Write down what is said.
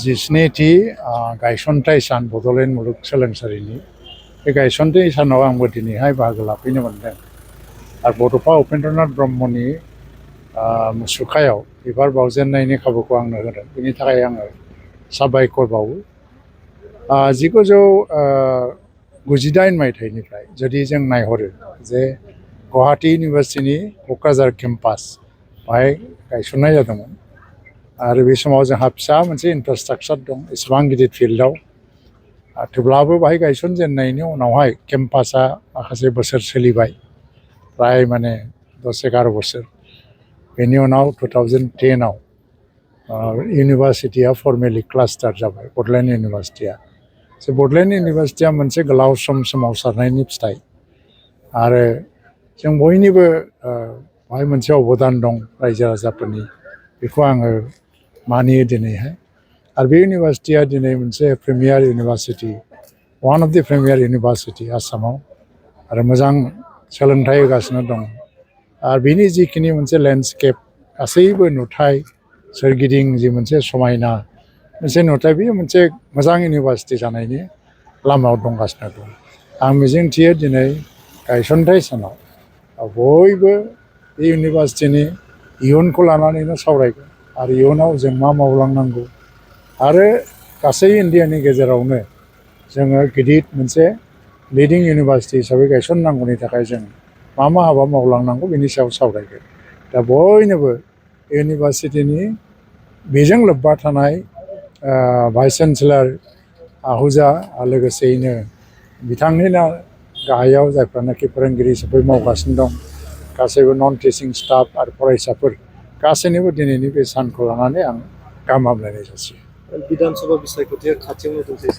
जिस्निथि गायसनथाय सान बड'लेण्ड मुलुगसोलोंसालिनि बे गायसनथाय सानाव आंबो दिनैहाय बाहागो लाफैनो मोनदों आरो बड'फा उपेन्द्रनाथ ब्रह्मनि मुसुखायाव बिबार बावजेननायनि खाबुखौ आंनो होदों। बेनि थाखाय आङो साबायखर बावो। 1998 मायथाइनिफ्राय जुदि जों नायहरो जे गुवाहाटी इउनिभार्सिटिनि क'क्राझार केम्पास बाहाय गायसननाय जादोंमोन आरो बे समाव जोंहा फिसा मोनसे इनफ्रास्ट्राक्चार दं, एसेबां गिदिर फिल्डआव थेवब्लाबो बाहाय गायसनजेननायनि उनावहाय केम्पासआ माखासे बोसोर सोलिबाय, प्राय 10-11 बोसोर। बेनि उनाव 2010आव इउनिभार्सिटिया फर्मेलि क्लास्टार जाबाय, बड'लेण्ड इउनिभार्सिटिया। बड'लेण्ड इउनिभार्सिटिया मोनसे गोलाव सम सोमावसारनायनि फिथाइ आरो जों बयनिबो बाहाय मोनसे अबदान दं रायजो राजाफोरनि, बेखौ आङो मानियो दिनैहाय। आरो बे इउनिभार्सिटिया दिनै मोनसे premier university, one of the premier university आसामाव, आरो मोजां सोलोंथाइ होगासिनो दं। आरो बिनि जिखिनि मोनसे लेन्डस्केप, गासैबो नुथाय, सोरगिदिं जि मोनसे समायना मोनसे नुथाय, बेयो मोनसे मोजां इउनिभार्सिटि जानायनि लामायाव दंगासिनो दं। आं मिजिंथियो दिनै गायसनथाय सानाव बयबो बे इउनिभार्सिटिनि इयुनखौ लानानैनो सावरायगोन आरो इयुनाव जों मा मावलांनांगौ आरो गासै इन्डियानि गेजेरावनो जोङो गिदिर मोनसे लिडिं इउनिभार्सिटि हिसाबै गायसननांगौनि थाखाय जों मा हाबा मावलांनांगौ बेनि सायाव सावरायगोन। दा बयनोबो इउनिभार्सिटिनि बेजों लोब्बा थानाय भाइस चेन्सेलर आहूजा, लोगोसेयैनो बिथांनि गाहायाव जायफ्रानाखि फोरोंगिरि हिसाबै मावगासिनो दं, गासैबो नन टिचिं स्टाफ आरो फरायसाफोर गासैनिबो दिनैनि बे सानखौ लानानै आं गाहाम हामलायनाय जासियो। विधानसभा बिसायख'थिया खाथियावनो दंसै।